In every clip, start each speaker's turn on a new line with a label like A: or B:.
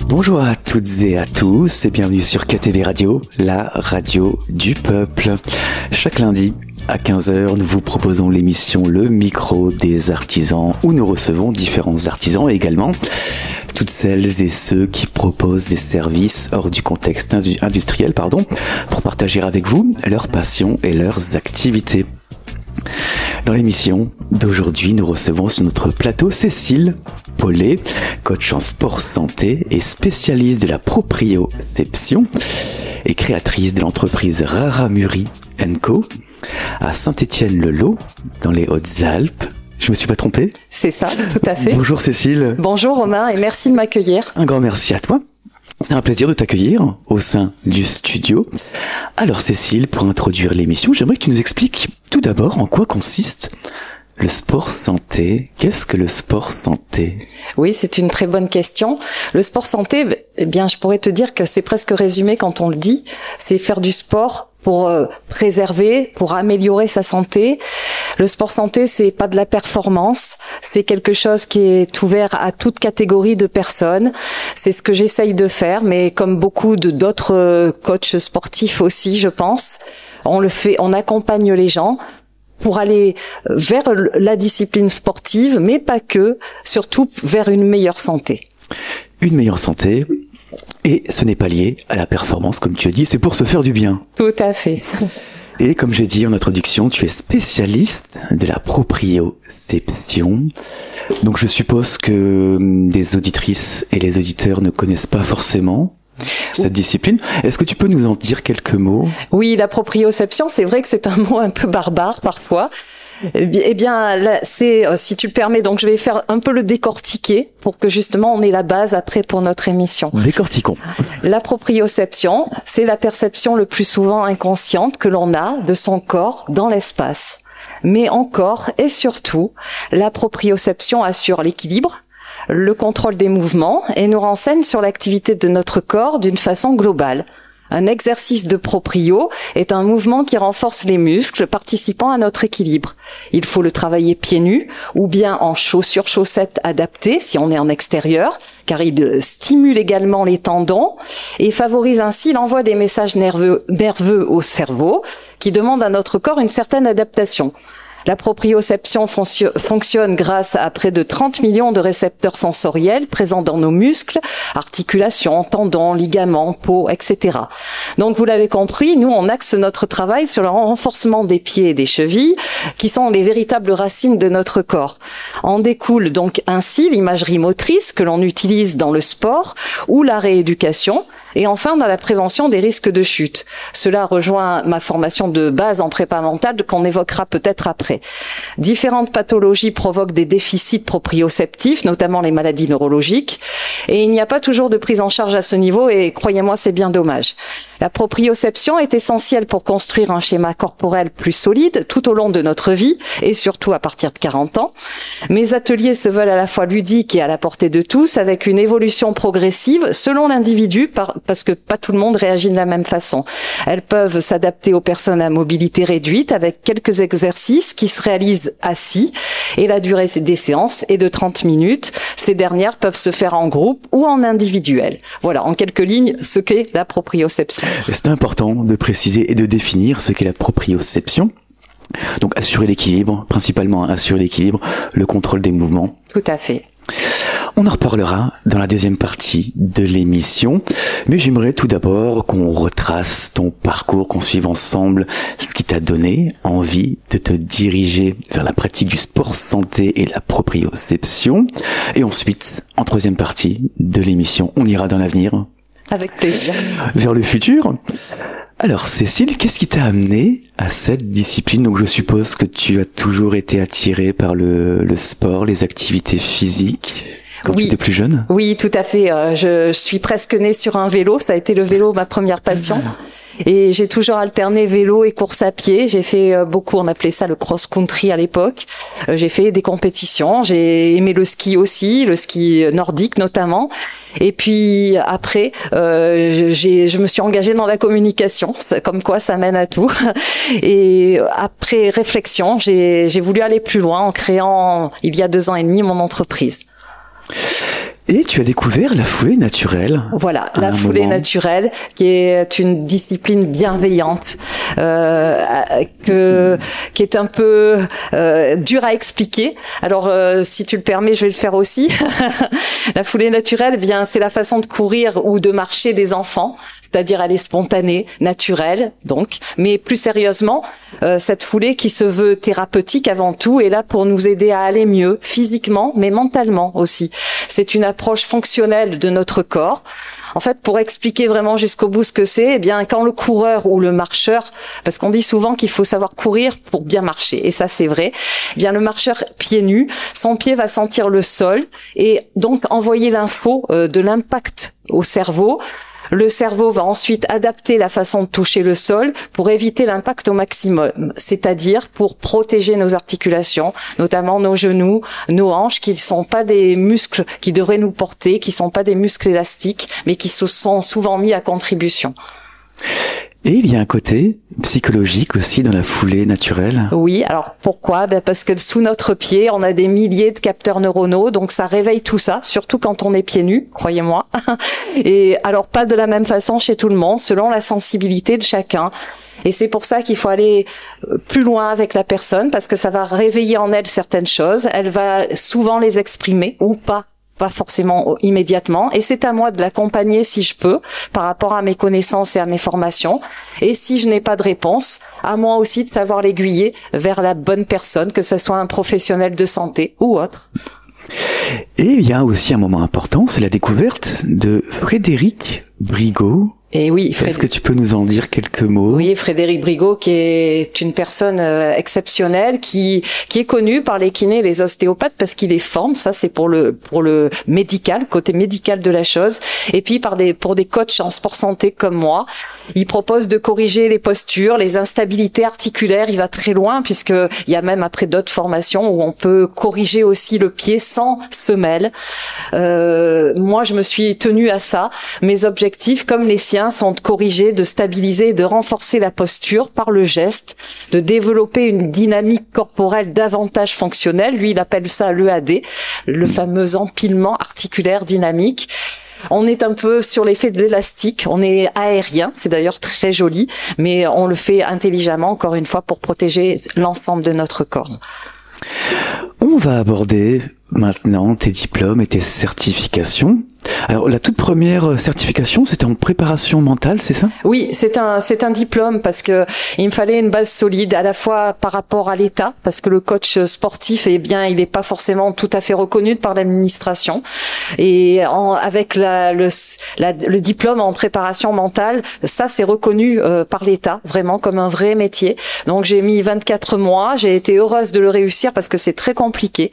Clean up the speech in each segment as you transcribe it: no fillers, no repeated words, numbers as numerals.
A: Bonjour à toutes et à tous et bienvenue sur KTV Radio, la radio du peuple. Chaque lundi à 15h, nous vous proposons l'émission Le Micro des Artisans où nous recevons différents artisans et également toutes celles et ceux qui proposent des services hors du contexte industriel, pour partager avec vous leurs passions et leurs activités. Dans l'émission d'aujourd'hui, nous recevons sur notre plateau Cécile Paulet, coach en sport santé et spécialiste de la proprioception et créatrice de l'entreprise Raramuri & Co à Saint-Étienne-le-Lot, dans les Hautes-Alpes. Je me suis pas trompé?
B: C'est ça, tout à fait.
A: Bonjour Cécile.
B: Bonjour Romain et merci de m'accueillir.
A: Un grand merci à toi. C'est un plaisir de t'accueillir au sein du studio. Alors Cécile, pour introduire l'émission, j'aimerais que tu nous expliques tout d'abord en quoi consiste le sport santé. Qu'est-ce que le sport santé?
B: Oui, c'est une très bonne question. Le sport santé, eh bien, je pourrais te dire que c'est presque résumé quand on le dit. C'est faire du sport pour préserver, pour améliorer sa santé. Le sport santé, c'est pas de la performance, c'est quelque chose qui est ouvert à toute catégorie de personnes. C'est ce que j'essaye de faire, mais comme beaucoup d'autres coachs sportifs aussi, je pense, on le fait, on accompagne les gens pour aller vers la discipline sportive, mais pas que, surtout vers une meilleure santé.
A: Une meilleure santé. Et ce n'est pas lié à la performance, comme tu as dit, c'est pour se faire du bien.
B: Tout à fait.
A: Et comme j'ai dit en introduction, tu es spécialiste de la proprioception. Donc je suppose que des auditrices et les auditeurs ne connaissent pas forcément cette discipline. Est-ce que tu peux nous en dire quelques mots?
B: Oui, la proprioception, c'est vrai que c'est un mot un peu barbare parfois. Eh bien, là, c'est, si tu permets, donc je vais faire un peu le décortiquer pour que justement on ait la base après pour notre émission.
A: Décortiquons.
B: La proprioception, c'est la perception le plus souvent inconsciente que l'on a de son corps dans l'espace. Mais encore et surtout, la proprioception assure l'équilibre, le contrôle des mouvements et nous renseigne sur l'activité de notre corps d'une façon globale. Un exercice de proprio est un mouvement qui renforce les muscles participant à notre équilibre. Il faut le travailler pieds nus ou bien en chaussures chaussettes adaptées si on est en extérieur, car il stimule également les tendons et favorise ainsi l'envoi des messages nerveux au cerveau qui demandent à notre corps une certaine adaptation. La proprioception fonctionne grâce à près de 30 millions de récepteurs sensoriels présents dans nos muscles, articulations, tendons, ligaments, peau, etc. Donc vous l'avez compris, nous on axe notre travail sur le renforcement des pieds et des chevilles, qui sont les véritables racines de notre corps. En découle donc ainsi l'imagerie motrice que l'on utilise dans le sport ou la rééducation, et enfin dans la prévention des risques de chute. Cela rejoint ma formation de base en prépa mentale qu'on évoquera peut-être après. Différentes pathologies provoquent des déficits proprioceptifs, notamment les maladies neurologiques, et il n'y a pas toujours de prise en charge à ce niveau, et croyez-moi, c'est bien dommage. La proprioception est essentielle pour construire un schéma corporel plus solide tout au long de notre vie, et surtout à partir de 40 ans. Mes ateliers se veulent à la fois ludiques et à la portée de tous, avec une évolution progressive selon l'individu, parce que pas tout le monde réagit de la même façon. Elles peuvent s'adapter aux personnes à mobilité réduite, avec quelques exercices qui se réalisent assis, et la durée des séances est de 30 minutes. Ces dernières peuvent se faire en groupe ou en individuel. Voilà, en quelques lignes, ce qu'est la proprioception.
A: C'est important de préciser et de définir ce qu'est la proprioception. Donc assurer l'équilibre, principalement assurer l'équilibre, le contrôle des mouvements.
B: Tout à fait.
A: On en reparlera dans la deuxième partie de l'émission, mais j'aimerais tout d'abord qu'on retrace ton parcours, qu'on suive ensemble ce qui t'a donné envie de te diriger vers la pratique du sport santé et la proprioception. Et ensuite, en troisième partie de l'émission, on ira dans l'avenir.
B: Avec plaisir.
A: Vers le futur. Alors Cécile, qu'est-ce qui t'a amené à cette discipline? Donc je suppose que tu as toujours été attirée par le sport, les activités physiques quand tu étais plus jeune?
B: Oui, tout à fait. Je suis presque née sur un vélo. Ça a été le vélo ma première passion. Et j'ai toujours alterné vélo et course à pied. J'ai fait beaucoup, on appelait ça le cross-country à l'époque. J'ai fait des compétitions. J'ai aimé le ski aussi, le ski nordique notamment. Et puis après, je me suis engagée dans la communication, comme quoi ça mène à tout. Et après réflexion, j'ai voulu aller plus loin en créant, il y a 2 ans et demi, mon entreprise.
A: Et tu as découvert la foulée naturelle.
B: Voilà, la foulée naturelle, qui est une discipline bienveillante, qui est un peu dure à expliquer. Alors, si tu le permets, je vais le faire aussi. La foulée naturelle, eh bien, c'est la façon de courir ou de marcher des enfants, c'est-à-dire elle est spontanée, naturelle, donc. Mais plus sérieusement, cette foulée qui se veut thérapeutique avant tout est là pour nous aider à aller mieux, physiquement, mais mentalement aussi. C'est une approche fonctionnelle de notre corps. En fait, pour expliquer vraiment jusqu'au bout ce que c'est, eh bien, quand le coureur ou le marcheur, parce qu'on dit souvent qu'il faut savoir courir pour bien marcher, et ça c'est vrai, eh bien, le marcheur pieds nus, son pied va sentir le sol et donc envoyer l'info de l'impact au cerveau. Le cerveau va ensuite adapter la façon de toucher le sol pour éviter l'impact au maximum, c'est-à-dire pour protéger nos articulations, notamment nos genoux, nos hanches, qui ne sont pas des muscles qui devraient nous porter, qui ne sont pas des muscles élastiques, mais qui se sont souvent mis à contribution.
A: Et il y a un côté psychologique aussi dans la foulée naturelle.
B: Oui, alors pourquoi ? Parce que sous notre pied, on a des milliers de capteurs neuronaux, donc ça réveille tout ça, surtout quand on est pieds nus, croyez-moi. Et alors pas de la même façon chez tout le monde, selon la sensibilité de chacun. Et c'est pour ça qu'il faut aller plus loin avec la personne, parce que ça va réveiller en elle certaines choses. Elle va souvent les exprimer ou pas forcément immédiatement, et c'est à moi de l'accompagner si je peux, par rapport à mes connaissances et à mes formations, et si je n'ai pas de réponse, à moi aussi de savoir l'aiguiller vers la bonne personne, que ce soit un professionnel de santé ou autre.
A: Et il y a aussi un moment important, c'est la découverte de Frédéric Brigaud.
B: Et oui,
A: est-ce que tu peux nous en dire quelques mots?
B: Oui, Frédéric Brigaud, qui est une personne exceptionnelle, qui est connue par les kinés et les ostéopathes parce qu'il les forme. Ça, c'est pour le médical, côté médical de la chose. Et puis pour des coachs en sport santé comme moi, il propose de corriger les postures, les instabilités articulaires. Il va très loin puisque il y a même après d'autres formations où on peut corriger aussi le pied sans semelle. Moi, je me suis tenue à ça. Mes objectifs, comme les siens, sont de corriger, de stabiliser et de renforcer la posture par le geste, de développer une dynamique corporelle davantage fonctionnelle. Lui, il appelle ça l'EAD, le fameux empilement articulaire dynamique. On est un peu sur l'effet de l'élastique, on est aérien, c'est d'ailleurs très joli, mais on le fait intelligemment, encore une fois, pour protéger l'ensemble de notre corps.
A: On va aborder maintenant tes diplômes et tes certifications. Alors, la toute première certification, c'était en préparation mentale, c'est ça?
B: Oui, c'est un diplôme parce que il me fallait une base solide à la fois par rapport à l'État, parce que le coach sportif, eh bien, il n'est pas forcément tout à fait reconnu par l'administration. Et avec le diplôme en préparation mentale, ça, c'est reconnu par l'État, vraiment comme un vrai métier. Donc, j'ai mis 24 mois. J'ai été heureuse de le réussir parce que c'est très compliqué.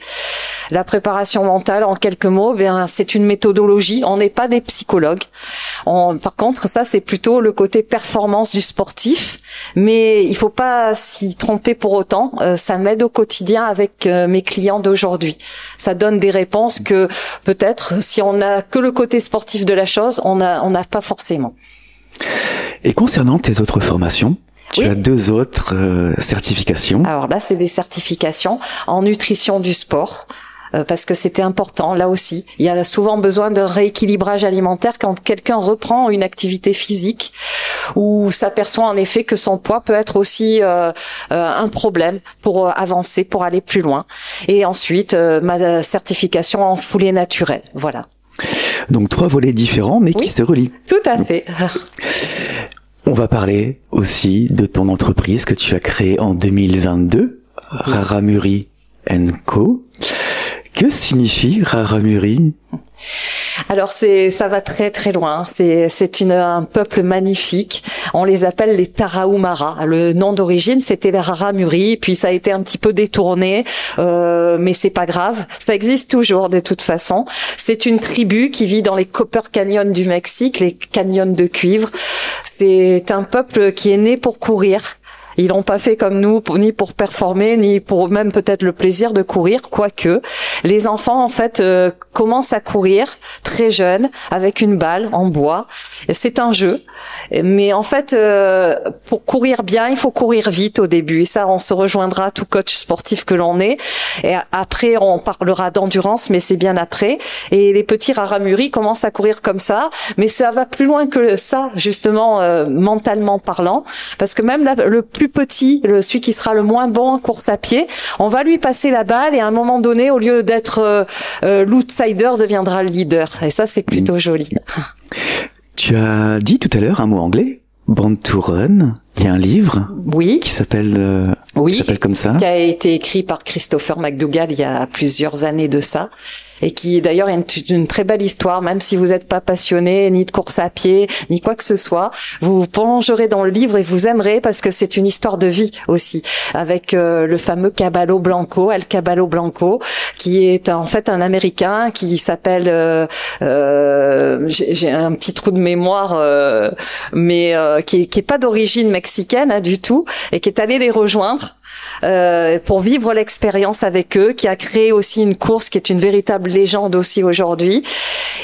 B: La préparation mentale, en quelques mots, bien, c'est une méthodologie. On n'est pas des psychologues. Par contre, ça, c'est plutôt le côté performance du sportif. Mais il faut pas s'y tromper pour autant. Ça m'aide au quotidien avec mes clients d'aujourd'hui. Ça donne des réponses que peut-être, si on n'a que le côté sportif de la chose, on n'a pas forcément.
A: Et concernant tes autres formations, tu as 2 autres certifications.
B: Alors là, c'est des certifications en nutrition du sport. Parce que c'était important, là aussi. Il y a souvent besoin d'un rééquilibrage alimentaire quand quelqu'un reprend une activité physique ou s'aperçoit en effet que son poids peut être aussi un problème pour avancer, pour aller plus loin. Et ensuite, ma certification en foulée naturelle, voilà.
A: Donc 3 volets différents, mais qui se relient.
B: Tout à fait.
A: On va parler aussi de ton entreprise que tu as créée en 2022, Raramuri & Co. Que signifie Raramuri?
B: Alors ça va très très loin. C'est un peuple magnifique. On les appelle les Tarahumara. Le nom d'origine c'était les Raramuri, puis ça a été un petit peu détourné, mais c'est pas grave. Ça existe toujours de toute façon. C'est une tribu qui vit dans les Copper Canyons du Mexique, les canyons de cuivre. C'est un peuple qui est né pour courir. Ils l'ont pas fait comme nous, ni pour performer, ni pour même peut-être le plaisir de courir, quoique. Les enfants, en fait, commencent à courir très jeunes, avec une balle en bois. C'est un jeu. Mais en fait, pour courir bien, il faut courir vite au début. Et ça, on se rejoindra, tout coach sportif que l'on est. Et après, on parlera d'endurance, mais c'est bien après. Et les petits raramuris commencent à courir comme ça. Mais ça va plus loin que ça, justement, mentalement parlant. Parce que même le plus petit, celui qui sera le moins bon en course à pied, on va lui passer la balle et à un moment donné, au lieu d'être l'outsider, deviendra le leader. Et ça, c'est plutôt joli.
A: Tu as dit tout à l'heure un mot anglais, Born to Run. Il y a un livre qui s'appelle comme ça,
B: qui a été écrit par Christopher McDougall il y a plusieurs années de ça. Et qui d'ailleurs est une très belle histoire, même si vous n'êtes pas passionné ni de course à pied, ni quoi que ce soit, vous plongerez dans le livre et vous aimerez parce que c'est une histoire de vie aussi, avec le fameux Caballo Blanco, El Caballo Blanco, qui est en fait un Américain qui s'appelle, j'ai un petit trou de mémoire, mais qui est pas d'origine mexicaine du tout, et qui est allé les rejoindre. Pour vivre l'expérience avec eux, qui a créé aussi une course qui est une véritable légende aussi aujourd'hui,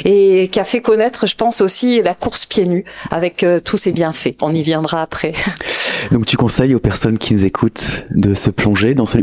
B: et qui a fait connaître, je pense, aussi la course pieds nus avec tous ses bienfaits. On y viendra après.
A: Donc tu conseilles aux personnes qui nous écoutent de se plonger dans se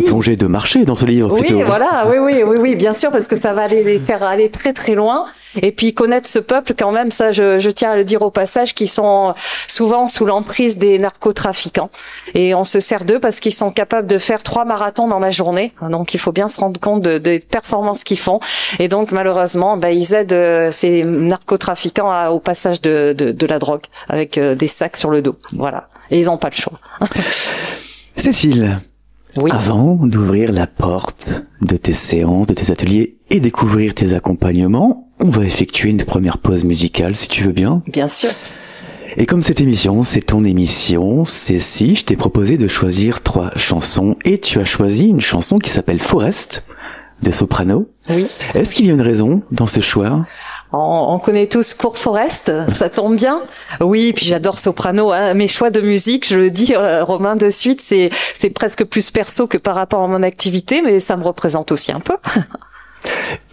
A: plonger, de marcher dans ce livre plutôt.
B: Oui, voilà, oui, bien sûr, parce que ça va les faire aller très très loin. Et puis connaître ce peuple quand même, ça je tiens à le dire au passage, qui sont souvent sous l'emprise des narcotrafiquants. Et on se sert d'eux parce qu'ils sont capables de faire 3 marathons dans la journée. Donc il faut bien se rendre compte des performances qu'ils font. Et donc malheureusement, ils aident ces narcotrafiquants au passage de la drogue avec des sacs sur le dos. Voilà. Et ils n'ont pas le choix.
A: Cécile.
B: Oui.
A: Avant d'ouvrir la porte de tes séances, de tes ateliers et découvrir tes accompagnements, on va effectuer une première pause musicale, si tu veux bien.
B: Bien sûr.
A: Et comme cette émission, c'est ton émission, Cécile, je t'ai proposé de choisir 3 chansons et tu as choisi une chanson qui s'appelle Forest, de Soprano.
B: Oui.
A: Est-ce qu'il y a une raison dans ce choix ?
B: On connaît tous Court Forest, ça tombe bien. Oui, puis j'adore Soprano. Mes choix de musique, je le dis, Romain, de suite, c'est presque plus perso que par rapport à mon activité, mais ça me représente aussi un peu.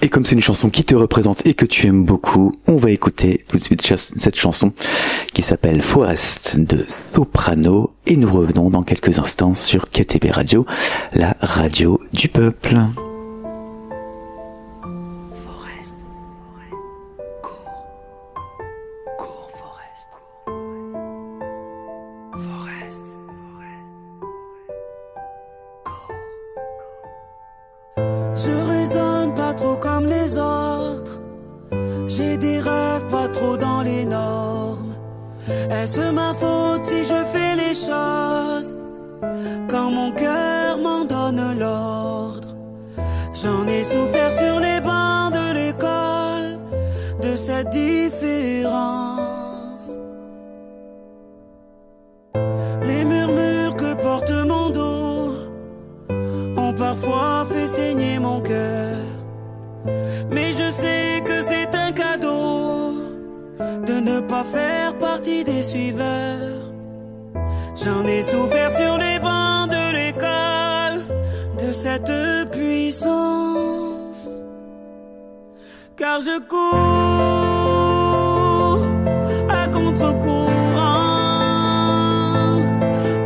A: Et comme c'est une chanson qui te représente et que tu aimes beaucoup, on va écouter tout de suite cette chanson qui s'appelle Forest de Soprano. Et nous revenons dans quelques instants sur KTB Radio, la radio du peuple.
C: Je raisonne pas trop comme les autres. J'ai des rêves pas trop dans les normes. Est-ce ma faute si je fais les choses quand mon cœur m'en donne l'ordre? J'en ai souffert sur les bancs de l'école de cette différence. Les murmures que porte mon dos ont parfois fait saigner mon cœur. Mais je sais que c'est un cadeau de ne pas faire partie des suiveurs. J'en ai souffert sur les bancs de l'école de cette puissance. Car je cours à contre-courant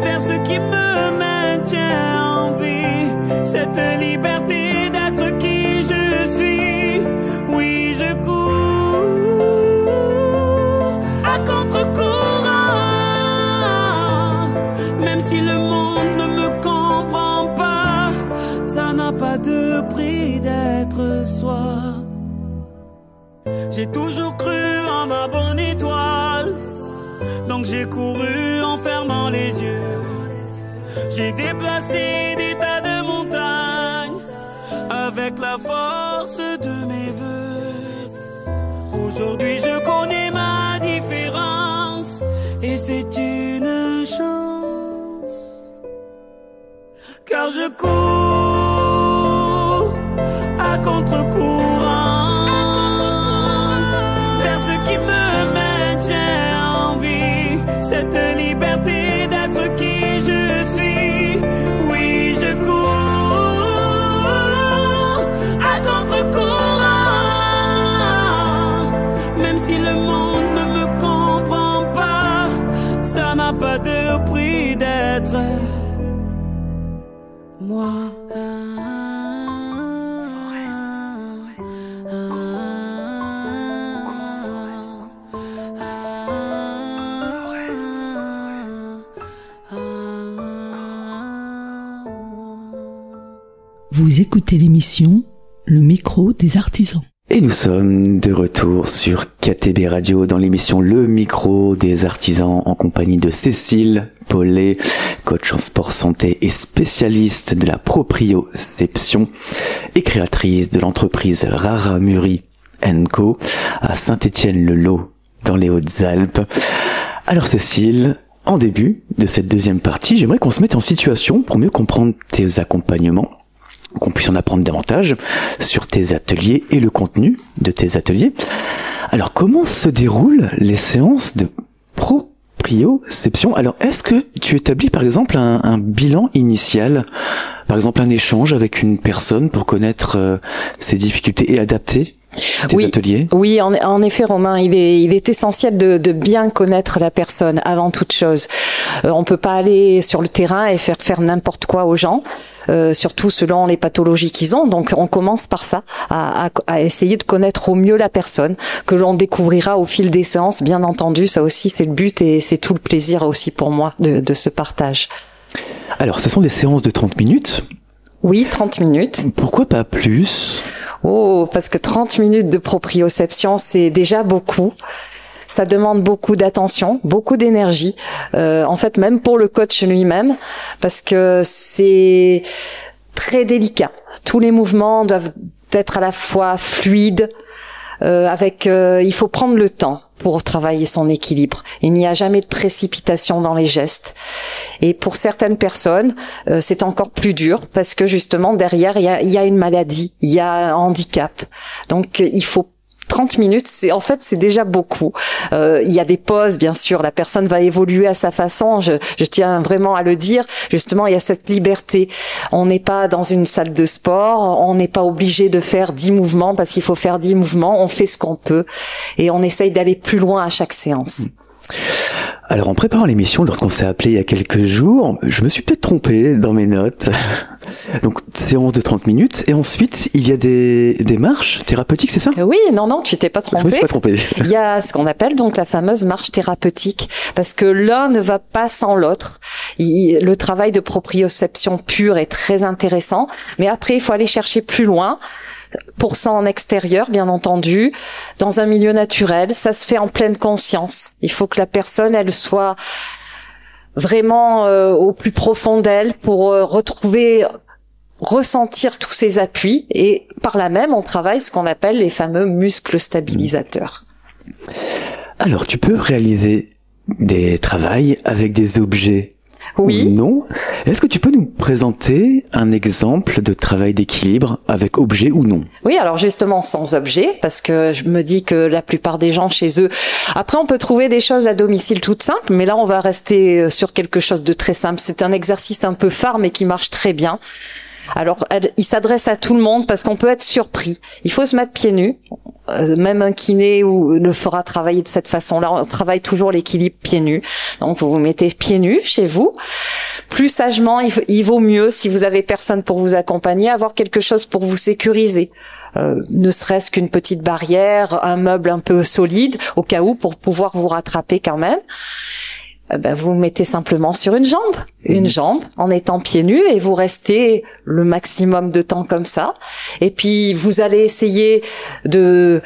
C: vers ce qui me maintient en vie, cette liberté d'être qui je suis. Oui, je cours à contre-courant, même si le monde ne me comprend pas, ça n'a pas de prix d'être soi. J'ai toujours cru en ma bonne étoile, donc j'ai couru en fermant les yeux. J'ai déplacé des tas de montagnes avec la force de mes voeux. Aujourd'hui je connais ma différence et c'est une chance. Car je cours à contre-courant vers ce qui me maintient en vie, cette liberté d'être qui je Même si le monde ne me comprend pas, ça n'a pas de prix d'être moi.
D: Vous écoutez l'émission Le micro des artisans.
A: Et nous sommes de retour sur KTB Radio dans l'émission Le micro des artisans en compagnie de Cécile Paulet, coach en sport santé et spécialiste de la proprioception et créatrice de l'entreprise Raramuri & Co à Saint-Étienne-le-Lot dans les Hautes-Alpes. Alors Cécile, en début de cette deuxième partie, j'aimerais qu'on se mette en situation pour mieux comprendre tes accompagnements, qu'on puisse en apprendre davantage sur tes ateliers et le contenu de tes ateliers. Alors, comment se déroulent les séances de proprioception? Alors, est-ce que tu établis, par exemple, un bilan initial, par exemple un échange avec une personne pour connaître ses difficultés et adapter tes ateliers?
B: Oui, en effet, Romain, il est essentiel de bien connaître la personne avant toute chose. On peut pas aller sur le terrain et faire n'importe quoi aux gens. Surtout selon les pathologies qu'ils ont. Donc on commence par ça, à essayer de connaître au mieux la personne, que l'on découvrira au fil des séances, bien entendu. Ça aussi c'est le but et c'est tout le plaisir aussi pour moi de ce partage.
A: Alors ce sont des séances de 30 minutes?
B: Oui, 30 minutes.
A: Pourquoi pas plus?
B: Oh, parce que 30 minutes de proprioception, c'est déjà beaucoup. Ça demande beaucoup d'attention, beaucoup d'énergie, en fait même pour le coach lui-même, parce que c'est très délicat. Tous les mouvements doivent être à la fois fluides, il faut prendre le temps pour travailler son équilibre. Il n'y a jamais de précipitation dans les gestes. Et pour certaines personnes, c'est encore plus dur parce que justement derrière il y a une maladie, il y a un handicap. Donc il faut 30 minutes, c'est déjà beaucoup. Il y a des pauses, bien sûr. La personne va évoluer à sa façon. Je tiens vraiment à le dire. Justement, il y a cette liberté. On n'est pas dans une salle de sport. On n'est pas obligé de faire 10 mouvements parce qu'il faut faire 10 mouvements. On fait ce qu'on peut et on essaye d'aller plus loin à chaque séance.
A: Alors, en préparant l'émission, lorsqu'on s'est appelé il y a quelques jours, je me suis peut-être trompé dans mes notes. Donc, séance de 30 minutes. Et ensuite, il y a des marches thérapeutiques, c'est ça?
B: Oui, non, tu t'es pas trompé.
A: Je me suis pas trompé.
B: Il y a ce qu'on appelle donc la fameuse marche thérapeutique, parce que l'un ne va pas sans l'autre. Le travail de proprioception pure est très intéressant, mais après, il faut aller chercher plus loin. Pour ça en extérieur, bien entendu, dans un milieu naturel, ça se fait en pleine conscience. Il faut que la personne, elle soit vraiment au plus profond d'elle pour ressentir tous ses appuis et par là même, on travaille ce qu'on appelle les fameux muscles stabilisateurs.
A: Alors, tu peux réaliser des travails avec des objets?
B: Oui.
A: Ou non. Est-ce que tu peux nous présenter un exemple de travail d'équilibre avec objet ou non?
B: Oui, alors justement sans objet, parce que je me dis que la plupart des gens chez eux... Après, on peut trouver des choses à domicile toutes simples, mais là, on va rester sur quelque chose de très simple. C'est un exercice un peu phare, mais qui marche très bien. Alors, il s'adresse à tout le monde parce qu'on peut être surpris. Il faut se mettre pieds nus. Même un kiné le fera travailler de cette façon-là. On travaille toujours l'équilibre pieds nus. Donc, vous vous mettez pieds nus chez vous. Plus sagement, il vaut mieux, si vous avez personne pour vous accompagner, avoir quelque chose pour vous sécuriser. Ne serait-ce qu'une petite barrière, un meuble un peu solide, au cas où, pour pouvoir vous rattraper quand même. Vous mettez simplement sur une jambe en étant pieds nus et vous restez le maximum de temps comme ça. Et puis vous allez essayer de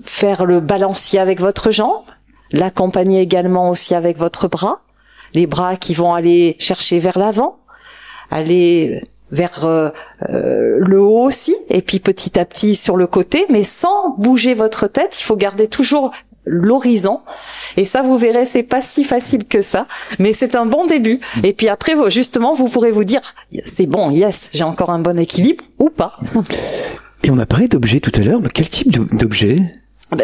B: faire le balancier avec votre jambe, l'accompagner également aussi avec votre bras, les bras qui vont aller chercher vers l'avant, aller vers le haut aussi, et puis petit à petit sur le côté, mais sans bouger votre tête. Il faut garder toujours l'horizon, et ça vous verrez, c'est pas si facile que ça, mais c'est un bon début. Et puis après, justement, vous pourrez vous dire c'est bon, yes, j'ai encore un bon équilibre ou pas.
A: Et on a parlé d'objets tout à l'heure, mais quel type d'objets?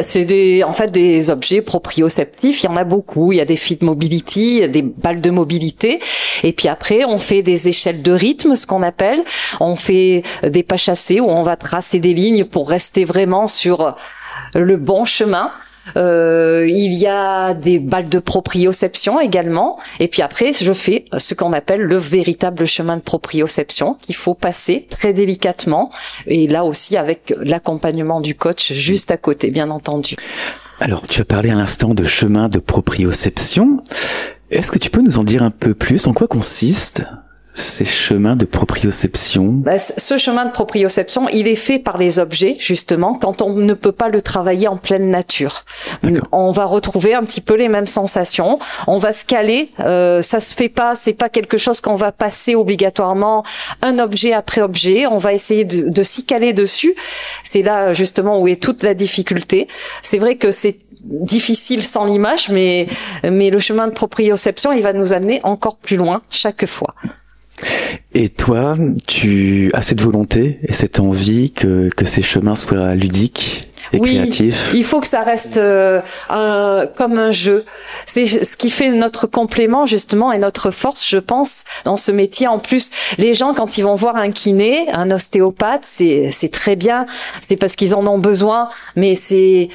B: C'est des objets proprioceptifs, il y en a beaucoup. Il y a des Fit Mobility, il y a des balles de mobilité, et puis après on fait des échelles de rythme, ce qu'on appelle. On fait des pas chassés où on va tracer des lignes pour rester vraiment sur le bon chemin. Il y a des balles de proprioception également, et puis après je fais ce qu'on appelle le véritable chemin de proprioception qu'il faut passer très délicatement, et là aussi avec l'accompagnement du coach juste à côté, bien entendu.
A: Alors tu as parlé à l'instant de chemin de proprioception. Est-ce que tu peux nous en dire un peu plus? En quoi consistent ces chemins de proprioception?
B: Ce chemin de proprioception, il est fait par les objets, justement, quand on ne peut pas le travailler en pleine nature. D'accord. On va retrouver un petit peu les mêmes sensations. On va se caler. Ça se fait pas. C'est pas quelque chose qu'on va passer obligatoirement un objet après objet. On va essayer de s'y caler dessus. C'est là, justement, où est toute la difficulté. C'est vrai que c'est difficile sans l'image, mais le chemin de proprioception, il va nous amener encore plus loin chaque fois.
A: Et toi, tu as cette volonté et cette envie que ces chemins soient ludiques et créatifs?
B: Il faut que ça reste comme un jeu. C'est ce qui fait notre complément justement et notre force, je pense, dans ce métier. En plus, les gens, quand ils vont voir un kiné, un ostéopathe, c'est très bien. C'est parce qu'ils en ont besoin, mais c'est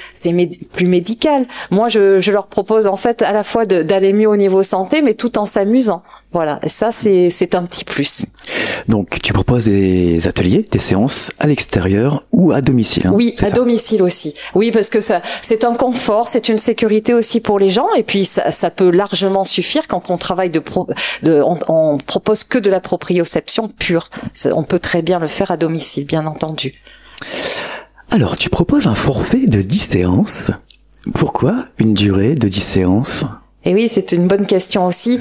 B: plus médical. Moi, je leur propose en fait à la fois d'aller mieux au niveau santé, mais tout en s'amusant. Voilà, et ça c'est un petit plus.
A: Donc tu proposes des ateliers, des séances à l'extérieur ou à domicile, hein,
B: oui, à domicile aussi. Oui, parce que ça c'est un confort, c'est une sécurité aussi pour les gens, et puis ça peut largement suffire quand on travaille on propose que de la proprioception pure. On peut très bien le faire à domicile, bien entendu.
A: Alors, tu proposes un forfait de 10 séances. Pourquoi une durée de 10 séances ?
B: Et oui, c'est une bonne question aussi,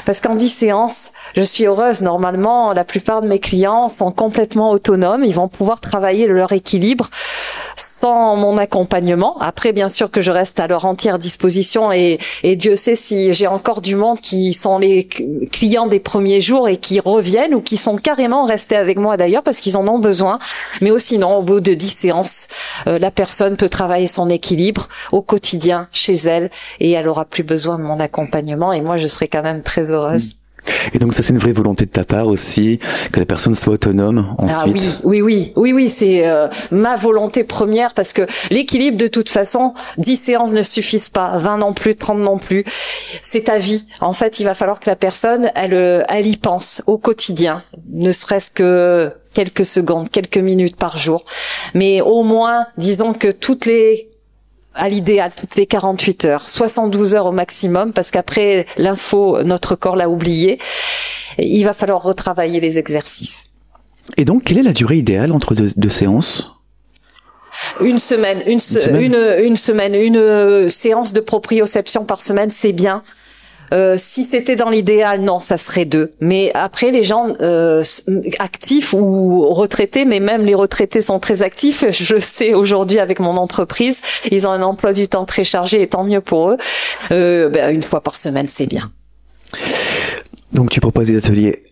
B: parce qu'en 10 séances, je suis heureuse. Normalement, la plupart de mes clients sont complètement autonomes. Ils vont pouvoir travailler leur équilibre sans mon accompagnement. Après, bien sûr que je reste à leur entière disposition, et Dieu sait si j'ai encore du monde qui sont les clients des premiers jours et qui reviennent ou qui sont carrément restés avec moi d'ailleurs parce qu'ils en ont besoin. Mais aussi non, au bout de 10 séances, la personne peut travailler son équilibre au quotidien chez elle et elle aura plus besoin de mon accompagnement, et moi je serai quand même très heureuse.
A: Et donc ça, c'est une vraie volonté de ta part aussi, que la personne soit autonome ensuite.
B: Ah oui, c'est ma volonté première, parce que l'équilibre, de toute façon, 10 séances ne suffisent pas, 20 non plus, 30 non plus. C'est ta vie. En fait, il va falloir que la personne, elle y pense au quotidien, ne serait-ce que quelques secondes, quelques minutes par jour. Mais au moins, disons que à l'idéal, toutes les 48 heures, 72 heures au maximum, parce qu'après l'info, notre corps l'a oublié. Il va falloir retravailler les exercices. Et
A: donc, quelle est la durée idéale entre deux séances ?
B: Une semaine, une séance de proprioception par semaine, c'est bien. Si c'était dans l'idéal, non, ça serait 2. Mais après, les gens actifs ou retraités, mais même les retraités sont très actifs. Je le sais aujourd'hui avec mon entreprise, ils ont un emploi du temps très chargé, et tant mieux pour eux. Une fois par semaine, c'est bien.
A: Donc tu proposes des ateliers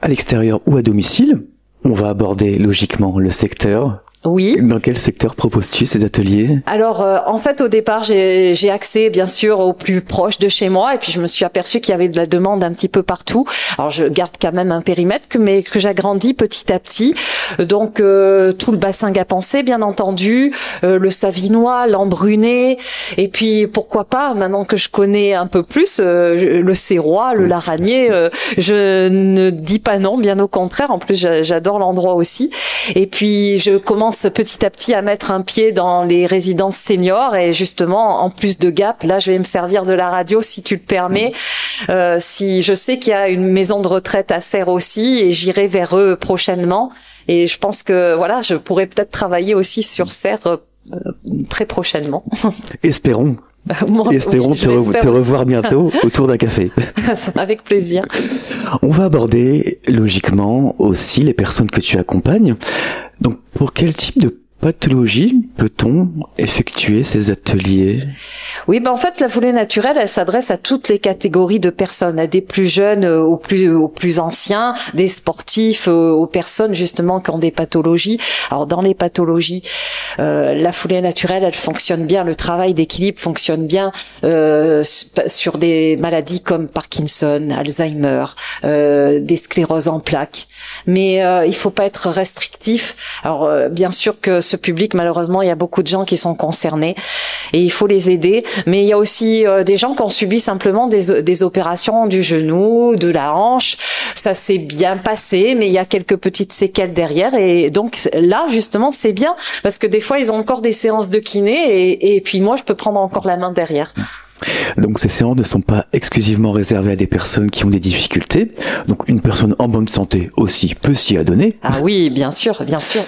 A: à l'extérieur ou à domicile. On va aborder logiquement le secteur.
B: Oui.
A: Dans quel secteur proposes-tu ces ateliers ?
B: Alors, en fait, au départ, j'ai accès, bien sûr, au plus proche de chez moi, et puis je me suis aperçue qu'il y avait de la demande un petit peu partout. Alors, je garde quand même un périmètre, mais que j'agrandis petit à petit. Donc, tout le bassin gapençais, bien entendu, le Savinois, l'Embruné, et puis, pourquoi pas, maintenant que je connais un peu plus, le Serrois, le Laragné, je ne dis pas non, bien au contraire. En plus, j'adore l'endroit aussi. Et puis, je commence petit à petit à mettre un pied dans les résidences seniors, et justement, en plus de Gap, là je vais me servir de la radio si tu le permets. Si je sais qu'il y a une maison de retraite à Serres aussi, et j'irai vers eux prochainement, et je pense que voilà, je pourrais peut-être travailler aussi sur Serres très prochainement.
A: Espérons. Espérons te revoir bientôt autour d'un café.
B: Avec plaisir.
A: On va aborder logiquement aussi les personnes que tu accompagnes. Donc, pour quel type de pathologie peut-on effectuer ces ateliers ?
B: Oui, en fait, la foulée naturelle, elle s'adresse à toutes les catégories de personnes, à des plus jeunes aux plus anciens, des sportifs aux personnes justement qui ont des pathologies. Alors, dans les pathologies, la foulée naturelle, elle fonctionne bien, le travail d'équilibre fonctionne bien sur des maladies comme Parkinson, Alzheimer, des scléroses en plaques. Mais il faut pas être restrictif. Alors, bien sûr que ce public, malheureusement, il y a beaucoup de gens qui sont concernés et il faut les aider. Mais il y a aussi des gens qui ont subi simplement des opérations du genou, de la hanche. Ça s'est bien passé, mais il y a quelques petites séquelles derrière. Et donc là, justement, c'est bien parce que des fois, ils ont encore des séances de kiné et puis moi, je peux prendre encore la main derrière.
A: Donc ces séances ne sont pas exclusivement réservées à des personnes qui ont des difficultés. Donc une personne en bonne santé aussi peut s'y adonner.
B: Ah oui, bien sûr, bien sûr.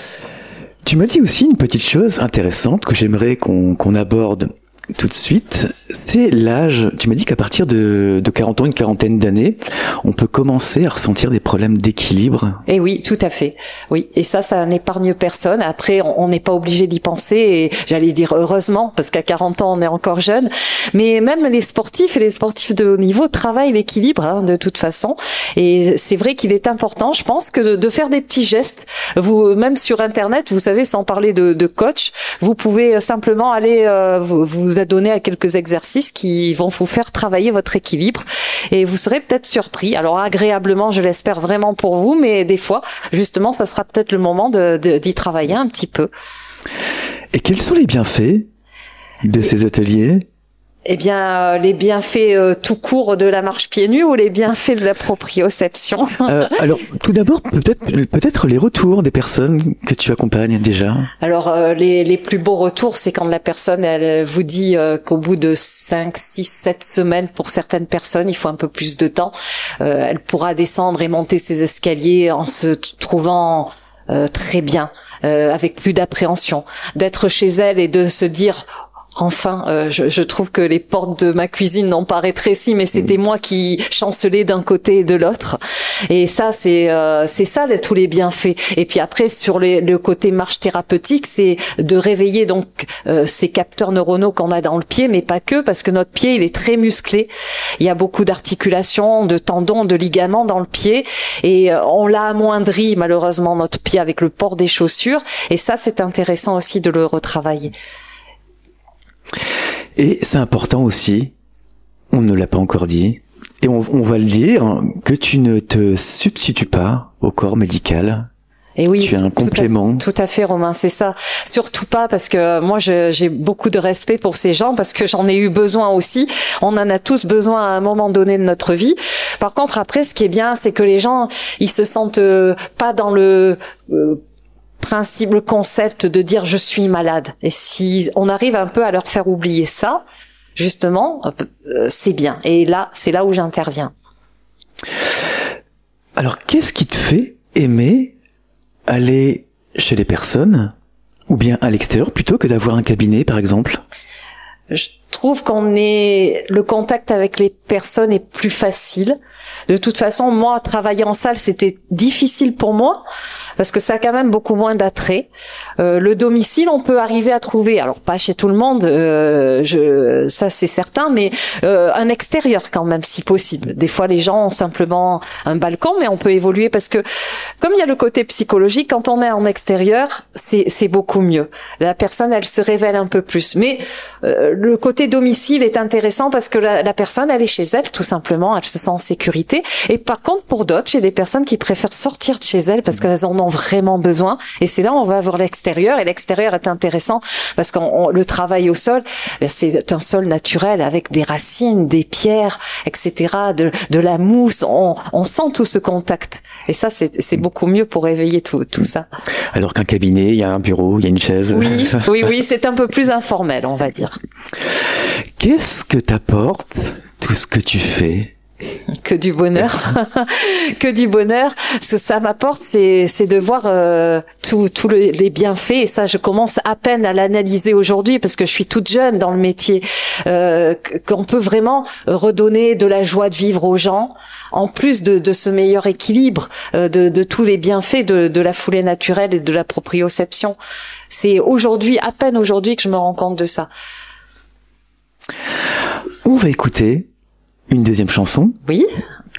A: Tu m'as dit aussi une petite chose intéressante que j'aimerais qu'on aborde tout de suite, c'est l'âge. Tu m'as dit qu'à partir de 40 ans, une quarantaine d'années, on peut commencer à ressentir des problèmes d'équilibre.
B: Et oui, tout à fait. Oui, et ça n'épargne personne. Après, on n'est pas obligé d'y penser, et j'allais dire heureusement, parce qu'à 40 ans, on est encore jeune. Mais même les sportifs et les sportifs de haut niveau travaillent l'équilibre, de toute façon. Et c'est vrai qu'il est important, je pense, que de faire des petits gestes. Vous, même sur Internet, vous savez, sans parler de coach, vous pouvez simplement aller vous adonner à quelques exercices qui vont vous faire travailler votre équilibre et vous serez peut-être surpris. Alors agréablement, je l'espère vraiment pour vous, mais des fois, justement, ça sera peut-être le moment d'y travailler un petit peu.
A: Et quels sont les bienfaits de ces ateliers ?
B: Eh bien, les bienfaits tout court de la marche pieds nus ou les bienfaits de la proprioception?
A: Alors, tout d'abord, peut-être les retours des personnes que tu accompagnes déjà.
B: Alors, les plus beaux retours, c'est quand la personne, elle vous dit qu'au bout de 5, 6, 7 semaines, pour certaines personnes, il faut un peu plus de temps, elle pourra descendre et monter ses escaliers en se trouvant très bien, avec plus d'appréhension. D'être chez elle et de se dire... Enfin, je trouve que les portes de ma cuisine n'ont pas rétréci, mais c'était moi qui chancelais d'un côté et de l'autre. Et ça, c'est ça tous les bienfaits. Et puis après, sur le côté marche thérapeutique, c'est de réveiller donc ces capteurs neuronaux qu'on a dans le pied, mais pas que, parce que notre pied, il est très musclé. Il y a beaucoup d'articulations, de tendons, de ligaments dans le pied, et on l'a amoindri malheureusement notre pied avec le port des chaussures. Et ça, c'est intéressant aussi de le retravailler.
A: Et c'est important aussi, on ne l'a pas encore dit, et on va le dire, que tu ne te substitues pas au corps médical.
B: Et oui,
A: tu es un complément.
B: Tout à fait, Romain, c'est ça. Surtout pas, parce que moi, j'ai beaucoup de respect pour ces gens, parce que j'en ai eu besoin aussi. On en a tous besoin à un moment donné de notre vie. Par contre, après, ce qui est bien, c'est que les gens, ils se sentent pas dans le principe, le concept de dire je suis malade. Et si on arrive un peu à leur faire oublier ça, justement, c'est bien. Et là, c'est là où j'interviens.
A: Alors, qu'est-ce qui te fait aimer aller chez les personnes, ou bien à l'extérieur, plutôt que d'avoir un cabinet, par exemple ?
B: Je trouve le contact avec les personnes est plus facile. De toute façon, moi, travailler en salle, c'était difficile pour moi parce que ça a quand même beaucoup moins d'attrait. Le domicile, on peut arriver à trouver, alors pas chez tout le monde, ça c'est certain, mais un extérieur quand même, si possible. Des fois, les gens ont simplement un balcon, mais on peut évoluer parce que comme il y a le côté psychologique, quand on est en extérieur, c'est beaucoup mieux. La personne, elle se révèle un peu plus. Mais le côté domicile est intéressant parce que la personne, elle est chez elle, tout simplement, elle se sent en sécurité. Et par contre, pour d'autres, j'ai des personnes qui préfèrent sortir de chez elles parce qu'elles en ont vraiment besoin. Et c'est là où on va voir l'extérieur. Et l'extérieur est intéressant parce que le travail au sol, c'est un sol naturel avec des racines, des pierres, etc., de la mousse. On sent tout ce contact. Et ça, c'est beaucoup mieux pour réveiller tout ça.
A: Alors qu'un cabinet, il y a un bureau, il y a une chaise.
B: Oui, c'est un peu plus informel, on va dire.
A: Qu'est-ce que t'apporte tout ce que tu fais ?
B: Que du bonheur, que du bonheur. Ce que ça m'apporte, c'est de voir tous les bienfaits. Et ça, je commence à peine à l'analyser aujourd'hui parce que je suis toute jeune dans le métier. Qu'on peut vraiment redonner de la joie de vivre aux gens, en plus de ce meilleur équilibre, de tous les bienfaits de la foulée naturelle et de la proprioception. C'est à peine aujourd'hui que je me rends compte de ça.
A: On va écouter une deuxième chanson.
B: Oui.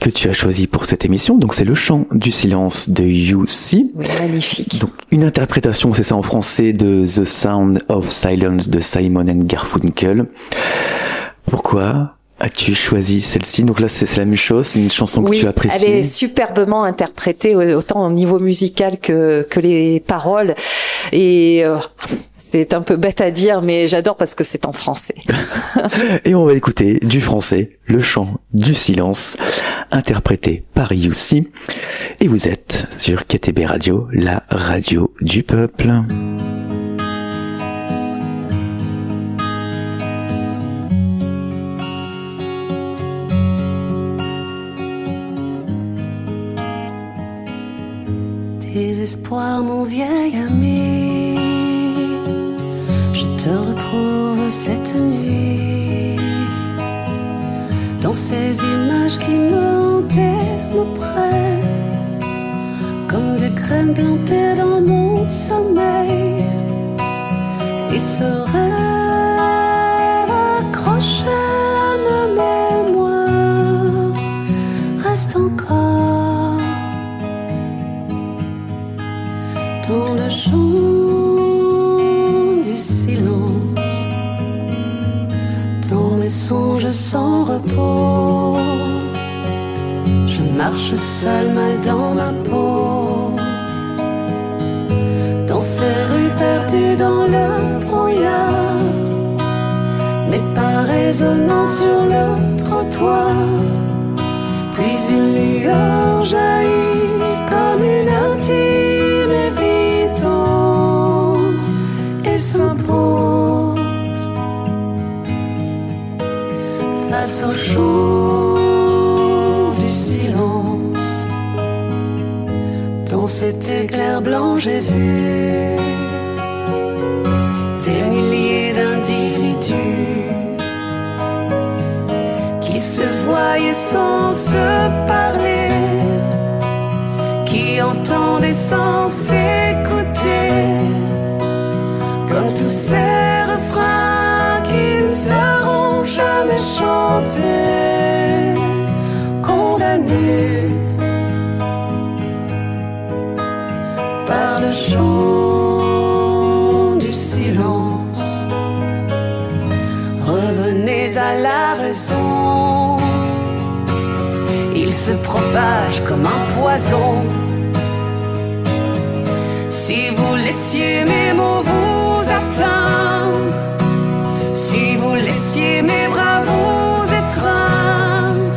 A: Que tu as choisie pour cette émission. Donc c'est Le Chant du Silence de You-See.
B: Oui, magnifique.
A: Donc une interprétation, c'est ça en français, de The Sound of Silence de Simon & Garfunkel. Pourquoi as-tu choisi celle-ci? Donc là, c'est la même chose, c'est une chanson que tu apprécies.
B: Elle est superbement interprétée, autant au niveau musical que les paroles. Et c'est un peu bête à dire, mais j'adore parce que c'est en français.
A: Et on va écouter du français, le chant du silence, interprété par Youssi. Et vous êtes sur KTB Radio, la radio du peuple.
E: Désespoir, mon vieil ami, je te retrouve cette nuit dans ces images qui me hantaient, me prennent comme des graines plantées dans mon sommeil. Et ce rêve accroché à ma mémoire reste encore dans le chant du silence, dans mes songes sans repos. Je marche seul, mal dans ma peau, dans ces rues perdues dans le brouillard, mes pas résonnant sur le trottoir. Puis une lueur jaillit comme une intime évidence et s'impose face au chant du silence. Dans cet éclair blanc j'ai vu des milliers d'individus qui se voyaient sans se parler, qui entendaient sans s'écouter, comme tous ces refrains qui ne seront jamais chantés, condamnés par le chant du silence. Revenez à la raison, il se propage comme un poison. Si vous laissiez mes mots vous atteindre, si vous laissiez mes bras vous étreindre,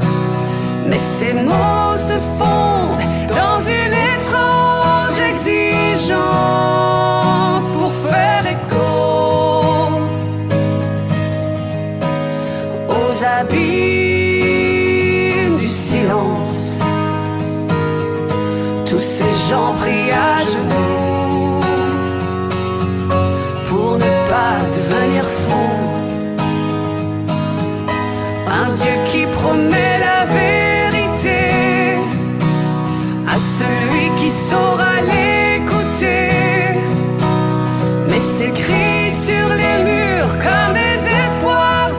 E: mais ces mots se fondent dans une étrange exigence pour faire écho aux abîmes du silence. Tous ces gens prient à genoux pour ne pas devenir fou. Un Dieu qui promet la vérité à celui qui saura l'écouter. Mais ces cris sur les murs comme des espoirs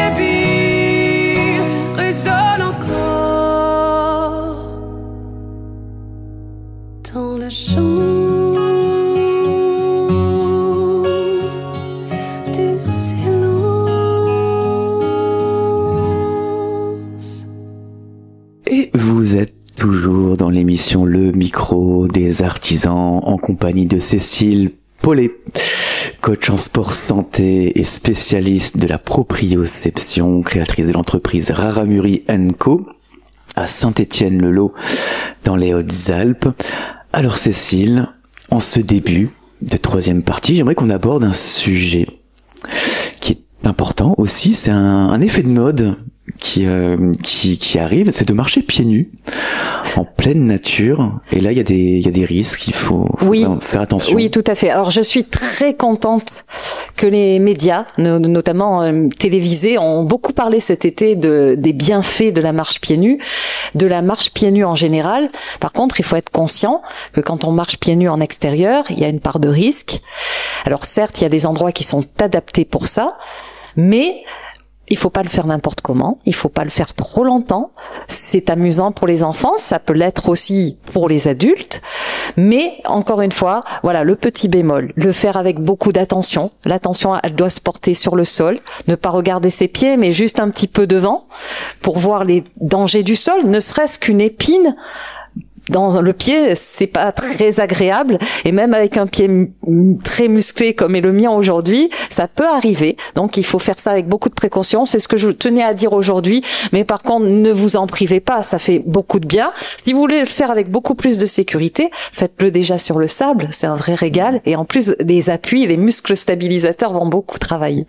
E: indélébiles résonnent encore dans le chant du silence.
A: Et vous êtes toujours dans l'émission Le Micro des Artisans en compagnie de Cécile Paulet, coach en sport santé et spécialiste de la proprioception, créatrice de l'entreprise Raramuri & Co à Saint-Étienne-le-Lot dans les Hautes-Alpes. Alors Cécile, en ce début de troisième partie, j'aimerais qu'on aborde un sujet qui est important aussi, c'est un effet de mode qui arrive, c'est de marcher pieds nus en pleine nature. Et là, il y a des risques, il faut faire attention.
B: Oui, tout à fait. Alors, je suis très contente que les médias, notamment télévisés, ont beaucoup parlé cet été des bienfaits de la marche pieds nus, de la marche pieds nus en général. Par contre, il faut être conscient que quand on marche pieds nus en extérieur, il y a une part de risque. Alors certes, il y a des endroits qui sont adaptés pour ça, mais il faut pas le faire n'importe comment, il faut pas le faire trop longtemps. C'est amusant pour les enfants, ça peut l'être aussi pour les adultes. Mais encore une fois, voilà, le petit bémol, le faire avec beaucoup d'attention. L'attention, elle doit se porter sur le sol, ne pas regarder ses pieds, mais juste un petit peu devant pour voir les dangers du sol, ne serait-ce qu'une épine dans le pied, c'est pas très agréable, et même avec un pied très musclé comme est le mien aujourd'hui, ça peut arriver. Donc il faut faire ça avec beaucoup de précaution. C'est ce que je tenais à dire aujourd'hui. Mais par contre, ne vous en privez pas, ça fait beaucoup de bien. Si vous voulez le faire avec beaucoup plus de sécurité, faites-le déjà sur le sable, c'est un vrai régal. Et en plus, les appuis, les muscles stabilisateurs vont beaucoup travailler.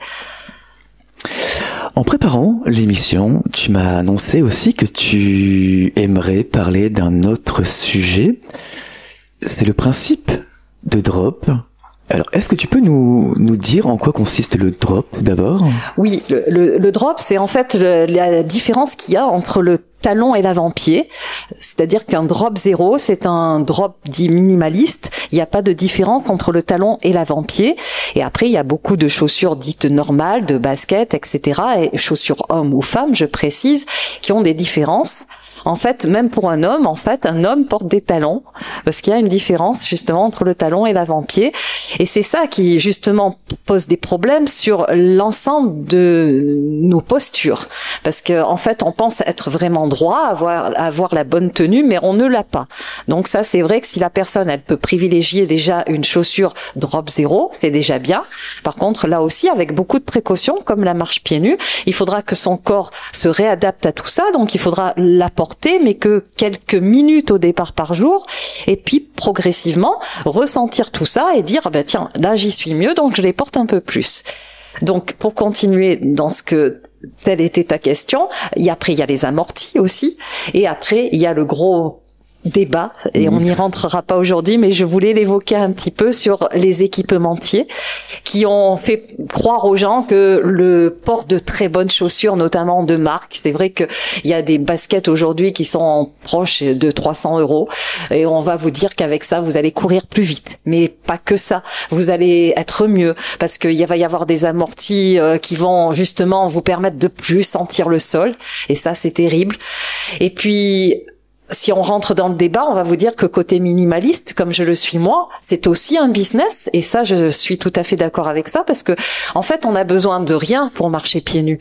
A: En préparant l'émission, tu m'as annoncé aussi que tu aimerais parler d'un autre sujet. C'est le principe de drop. Alors, est-ce que tu peux nous dire en quoi consiste le drop d'abord ?
B: Oui, le drop, c'est en fait la différence qu'il y a entre le talon et l'avant-pied. C'est-à-dire qu'un drop 0, c'est un drop dit minimaliste. Il n'y a pas de différence entre le talon et l'avant-pied. Et après, il y a beaucoup de chaussures dites normales, de baskets, etc. Et chaussures hommes ou femmes, je précise, qui ont des différences. En fait, même pour un homme, un homme porte des talons parce qu'il y a une différence justement entre le talon et l'avant-pied. Et c'est ça qui justement pose des problèmes sur l'ensemble de nos postures. Parce que en fait, on pense être vraiment droit, avoir la bonne tenue, mais on ne l'a pas. Donc ça, c'est vrai que si la personne, elle peut privilégier déjà une chaussure drop 0, c'est déjà bien. Par contre, là aussi, avec beaucoup de précautions, comme la marche pieds nus, il faudra que son corps se réadapte à tout ça. Donc il faudra l'apporter, mais que quelques minutes au départ par jour, et puis progressivement ressentir tout ça et dire tiens, là j'y suis mieux, donc je les porte un peu plus. Donc pour continuer dans ce que telle était ta question, après il y a les amortis aussi, et après il y a le gros débat, et on n'y rentrera pas aujourd'hui, mais je voulais l'évoquer un petit peu sur les équipementiers qui ont fait croire aux gens que le port de très bonnes chaussures, notamment de marque, c'est vrai que il y a des baskets aujourd'hui qui sont proches de 300 €, et on va vous dire qu'avec ça vous allez courir plus vite, mais pas que ça, vous allez être mieux parce qu'il va y avoir des amortis qui vont justement vous permettre de plus sentir le sol, et ça c'est terrible. Et puis si on rentre dans le débat, on va vous dire que côté minimaliste, comme je le suis moi, c'est aussi un business. Et ça, je suis tout à fait d'accord avec ça, parce que en fait, on a besoin de rien pour marcher pieds nus.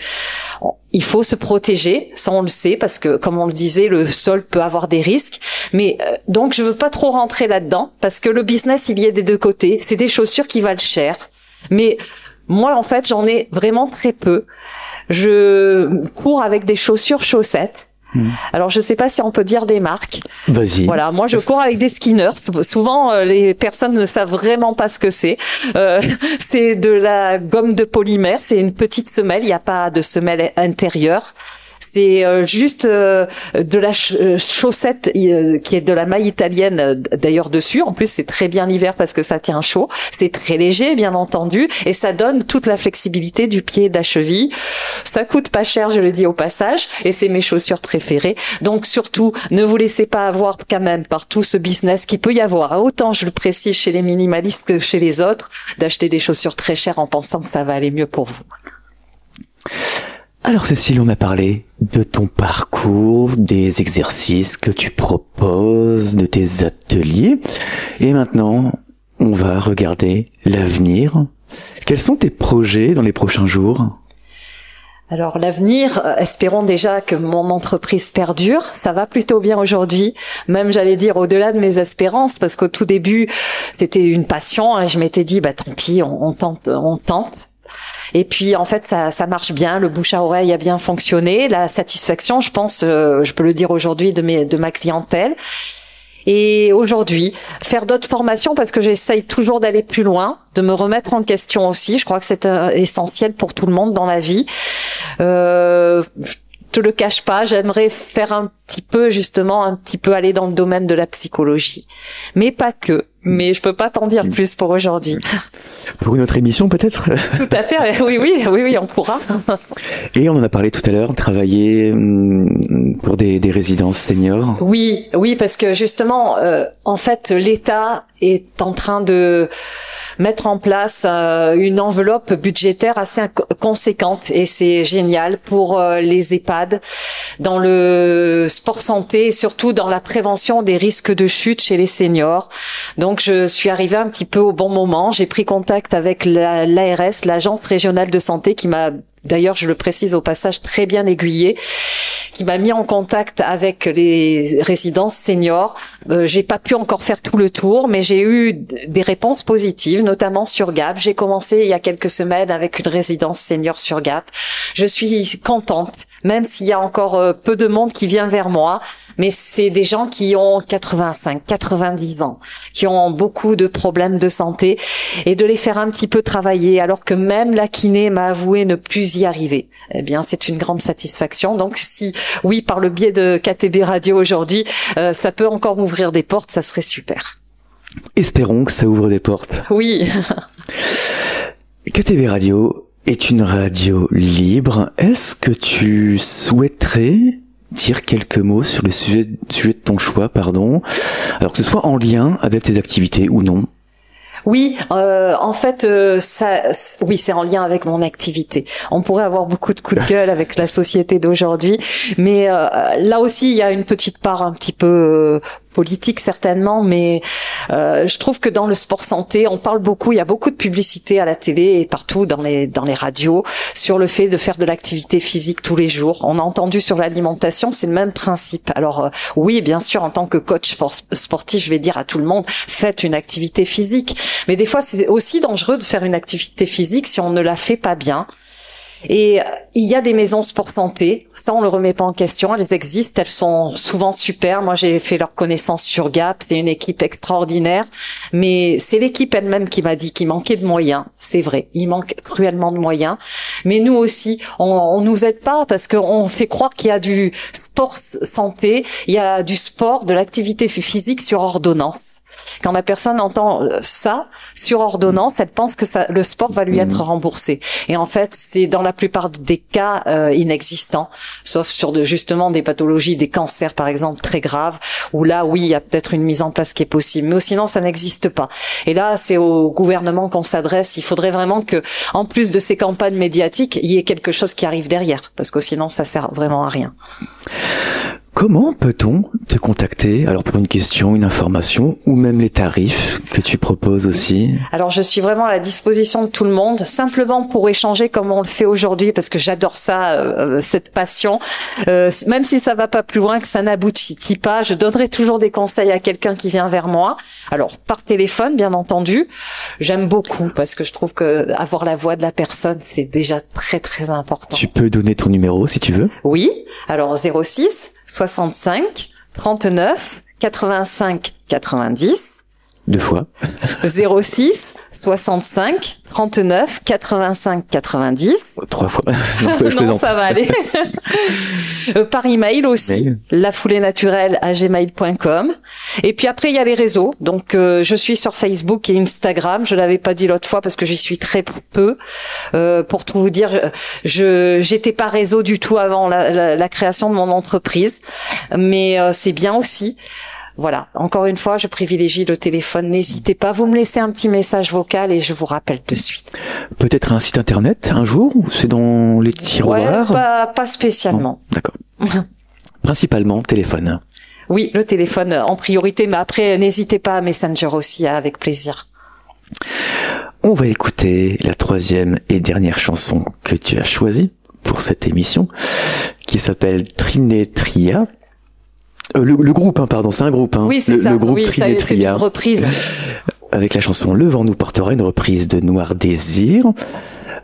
B: Il faut se protéger, ça on le sait, parce que comme on le disait, le sol peut avoir des risques. Mais donc, je veux pas trop rentrer là-dedans, parce que le business, il y est des deux côtés. C'est des chaussures qui valent cher. Mais moi, en fait, j'en ai vraiment très peu. Je cours avec des chaussures chaussettes. Alors je sais pas si on peut dire des marques.
A: Vas-y.
B: Voilà, moi je cours avec des skinners. Souvent les personnes ne savent vraiment pas ce que c'est. C'est de la gomme de polymère, c'est une petite semelle, il n'y a pas de semelle intérieure. C'est juste de la chaussette qui est de la maille italienne d'ailleurs dessus. En plus, c'est très bien l'hiver parce que ça tient chaud. C'est très léger, bien entendu, et ça donne toute la flexibilité du pied et de la cheville. Ça coûte pas cher, je le dis au passage, et c'est mes chaussures préférées. Donc surtout, ne vous laissez pas avoir quand même par tout ce business qui peut y avoir. Autant, je le précise, chez les minimalistes que chez les autres, d'acheter des chaussures très chères en pensant que ça va aller mieux pour vous.
A: Alors Cécile, on a parlé de ton parcours, des exercices que tu proposes, de tes ateliers. Et maintenant, on va regarder l'avenir. Quels sont tes projets dans les prochains jours ?
B: Alors l'avenir, espérons déjà que mon entreprise perdure. Ça va plutôt bien aujourd'hui, même j'allais dire au-delà de mes espérances, parce qu'au tout début, c'était une passion. Et je m'étais dit, tant pis, on tente. Et puis en fait ça marche bien, le bouche à oreille a bien fonctionné, la satisfaction, je pense, je peux le dire aujourd'hui de ma clientèle. Et aujourd'hui, faire d'autres formations parce que j'essaye toujours d'aller plus loin, de me remettre en question aussi. Je crois que c'est essentiel pour tout le monde dans la vie. Je te le cache pas, j'aimerais faire un petit peu aller dans le domaine de la psychologie, mais pas que. Mais je peux pas t'en dire plus pour aujourd'hui.
A: Pour une autre émission, peut-être ?
B: Tout à fait, oui, on pourra.
A: Et on en a parlé tout à l'heure, travailler pour des résidences seniors.
B: Oui, parce que justement, en fait, l'État est en train de mettre en place une enveloppe budgétaire assez conséquente et c'est génial pour les EHPAD dans le sport santé et surtout dans la prévention des risques de chute chez les seniors. Donc je suis arrivée un petit peu au bon moment. J'ai pris contact avec l'ARS, l'Agence régionale de santé, qui m'a d'ailleurs, je le précise au passage, très bien aiguillée, qui m'a mis en contact avec les résidences seniors. J'ai pas pu encore faire tout le tour, mais j'ai eu des réponses positives, notamment sur Gap. J'ai commencé il y a quelques semaines avec une résidence senior sur Gap. Je suis contente, même s'il y a encore peu de monde qui vient vers moi. Mais c'est des gens qui ont 85, 90 ans, qui ont beaucoup de problèmes de santé, et de les faire un petit peu travailler, alors que même la kiné m'a avoué ne plus y arriver. Eh bien, c'est une grande satisfaction. Donc, si, oui, par le biais de KTB Radio aujourd'hui, ça peut encore m'ouvrir des portes, ça serait super.
A: Espérons que ça ouvre des portes.
B: Oui.
A: KTB Radio est une radio libre. Est-ce que tu souhaiterais dire quelques mots sur le sujet de ton choix, alors que ce soit en lien avec tes activités ou non?
B: Oui, en fait, oui, c'est en lien avec mon activité. On pourrait avoir beaucoup de coups de gueule avec la société d'aujourd'hui, mais là aussi, il y a une petite part un petit peu politique certainement, mais je trouve que dans le sport santé, on parle beaucoup, il y a beaucoup de publicité à la télé et partout dans les radios sur le fait de faire de l'activité physique tous les jours. On a entendu sur l'alimentation, c'est le même principe. Alors oui, bien sûr, en tant que coach sportif, je vais dire à tout le monde, faites une activité physique. Mais des fois, c'est aussi dangereux de faire une activité physique si on ne la fait pas bien. Et il y a des maisons sport santé, ça on le remet pas en question, elles existent, elles sont souvent super. Moi j'ai fait leur connaissance sur Gap, c'est une équipe extraordinaire, mais c'est l'équipe elle-même qui m'a dit qu'il manquait de moyens. C'est vrai, il manque cruellement de moyens, mais nous aussi, on nous aide pas parce qu'on fait croire qu'il y a du sport santé, il y a du sport, de l'activité physique sur ordonnance. Quand la personne entend ça sur ordonnance, elle pense que le sport va lui être remboursé. Et en fait, c'est dans la plupart des cas inexistant, sauf sur justement des pathologies, des cancers par exemple très graves, où là, oui, il y a peut-être une mise en place qui est possible. Mais sinon, ça n'existe pas. Et là, c'est au gouvernement qu'on s'adresse. Il faudrait vraiment que, en plus de ces campagnes médiatiques, il y ait quelque chose qui arrive derrière, parce que sinon, ça sert vraiment à rien.
A: Comment peut-on te contacter, alors pour une question, une information, ou même les tarifs que tu proposes aussi?
B: Alors je suis vraiment à la disposition de tout le monde, simplement pour échanger comme on le fait aujourd'hui, parce que j'adore ça, cette passion. Même si ça va pas plus loin, que ça n'aboutit pas, je donnerai toujours des conseils à quelqu'un qui vient vers moi. Alors par téléphone, bien entendu, j'aime beaucoup, parce que je trouve que avoir la voix de la personne, c'est déjà très très important.
A: Tu peux donner ton numéro si tu veux?
B: Oui, alors 06 65 39 85 90.
A: Deux fois.
B: 06 65 39 85 90.
A: Trois fois.
B: Non, ça va aller. Par email aussi, lafoulénaturelle@gmail.com. Et puis après il y a les réseaux. Donc je suis sur Facebook et Instagram. Je l'avais pas dit l'autre fois parce que j'y suis très peu. Pour tout vous dire, j'étais pas réseau du tout avant la création de mon entreprise, mais c'est bien aussi. Voilà, encore une fois, je privilégie le téléphone. N'hésitez pas, vous me laissez un petit message vocal et je vous rappelle de suite.
A: Peut-être un site internet un jour, ou c'est dans les tiroirs?
B: Ouais, pas spécialement.
A: Non, d'accord. Principalement téléphone.
B: Oui, le téléphone en priorité, mais après, n'hésitez pas à Messenger aussi, avec plaisir.
A: On va écouter la troisième et dernière chanson que tu as choisie pour cette émission, qui s'appelle Triné Tria. Le groupe, pardon, c'est un groupe.
B: Oui, c'est ça.
A: Le groupe
B: oui,
A: Triné
B: c'est une reprise.
A: Avec la chanson Le vent nous portera, une reprise de Noir Désir.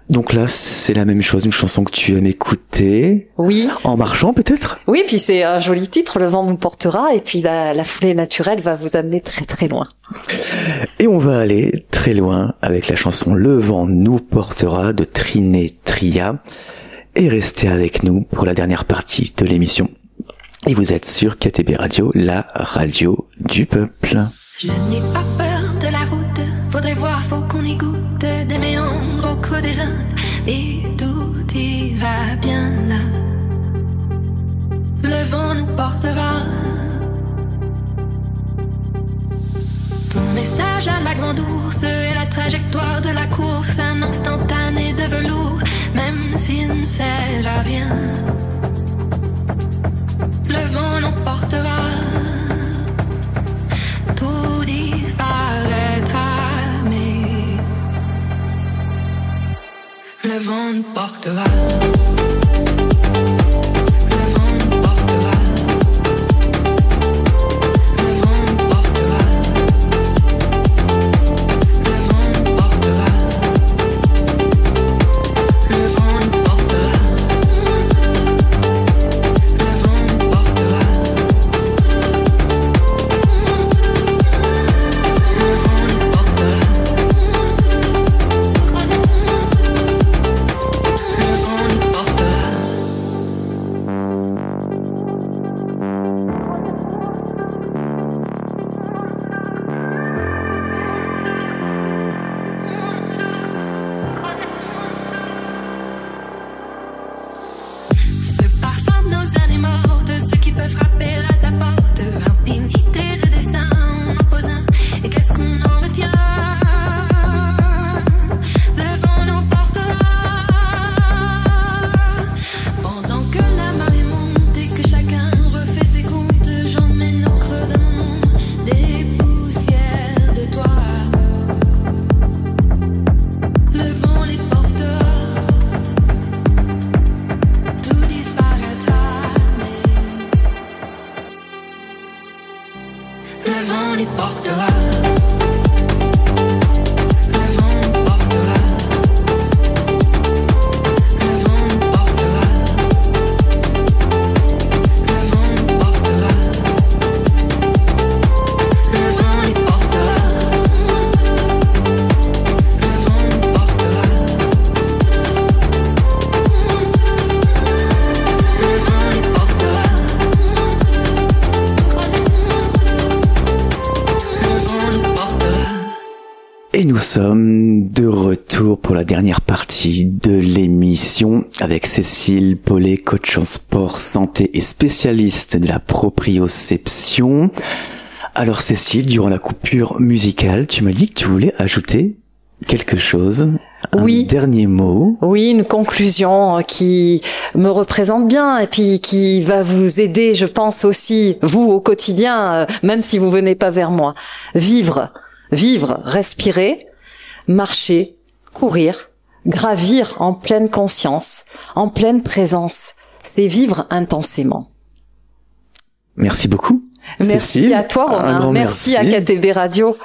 A: Donc là, c'est la même chose, une chanson que tu aimes écouter.
B: Oui.
A: En marchant, peut-être?
B: Oui, puis c'est un joli titre, Le vent nous portera, et puis la foulée naturelle va vous amener très très loin.
A: Et on va aller très loin avec la chanson Le vent nous portera de Triné Tria. Et restez avec nous pour la dernière partie de l'émission. Et vous êtes sur KTB Radio, la radio du peuple.
E: Je n'ai pas peur de la route, faudrait voir, faut qu'on y goûte. Des méandres au creux des jambes, et tout y va bien là. Le vent nous portera. Ton message à la grande ours est la trajectoire de la course, un instantané de velours. Même racine s'élève bien. Le vent l'emportera, tout disparaîtra, mais le vent nous portera.
A: Et nous sommes de retour pour la dernière partie de l'émission avec Cécile Paulet, coach en sport, santé et spécialiste de la proprioception. Alors Cécile, durant la coupure musicale, tu m'as dit que tu voulais ajouter quelque chose, un dernier mot.
B: Oui, une conclusion qui me représente bien et puis qui va vous aider, je pense aussi, vous au quotidien, même si vous venez pas vers moi. Vivre, respirer, marcher, courir, gravir en pleine conscience, en pleine présence, c'est vivre intensément.
A: Merci beaucoup.
B: Merci
A: Cécile.
B: à toi Romain, merci à KTB Radio.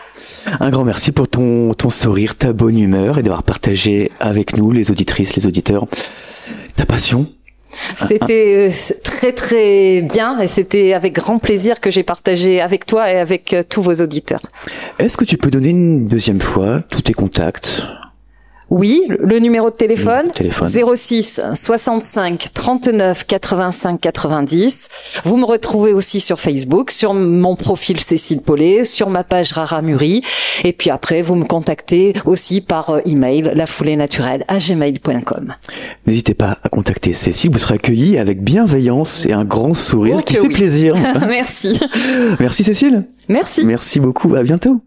A: Un grand merci pour ton sourire, ta bonne humeur et d'avoir partagé avec nous, les auditrices, les auditeurs, ta passion.
B: C'était très très bien et c'était avec grand plaisir que j'ai partagé avec toi et avec tous vos auditeurs.
A: Est-ce que tu peux donner une deuxième fois tous tes contacts ?
B: Oui, le numéro de téléphone. 06 65 39 85 90. Vous me retrouvez aussi sur Facebook, sur mon profil Cécile Paulet, sur ma page Raramuri. Et puis après, vous me contactez aussi par email, lafoulenaturelle@gmail.com.
A: N'hésitez pas à contacter Cécile, vous serez accueillis avec bienveillance et un grand sourire qui fait plaisir.
B: Merci.
A: Merci Cécile.
B: Merci.
A: Merci beaucoup, à bientôt.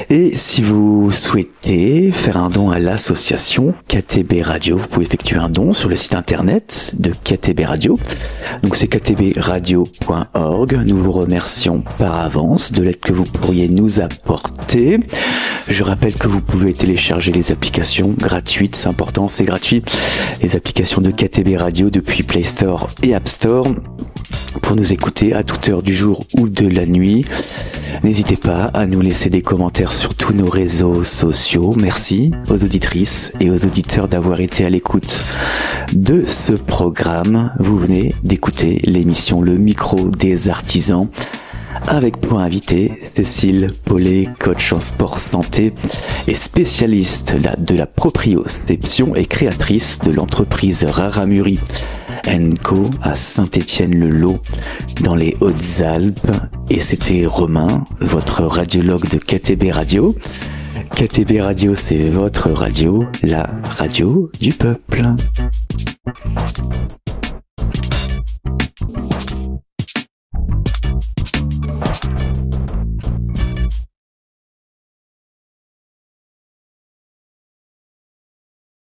A: Et si vous souhaitez faire un don à l'association KTB Radio, vous pouvez effectuer un don sur le site internet de KTB Radio. Donc c'est ktbradio.org. Nous vous remercions par avance de l'aide que vous pourriez nous apporter. Je rappelle que vous pouvez télécharger les applications gratuites, c'est important, c'est gratuit. Les applications de KTB Radio depuis Play Store et App Store pour nous écouter à toute heure du jour ou de la nuit. N'hésitez pas à nous laisser des commentaires sur tous nos réseaux sociaux. Merci aux auditrices et aux auditeurs d'avoir été à l'écoute de ce programme. Vous venez d'écouter l'émission Le Micro des Artisans avec pour invité Cécile Paulet, coach en sport santé et spécialiste de la proprioception et créatrice de l'entreprise Raramuri & Co à Saint-Étienne-le-Lot dans les Hautes-Alpes. Et c'était Romain, votre radiologue de KTB Radio. KTB Radio, c'est votre radio, la radio du peuple.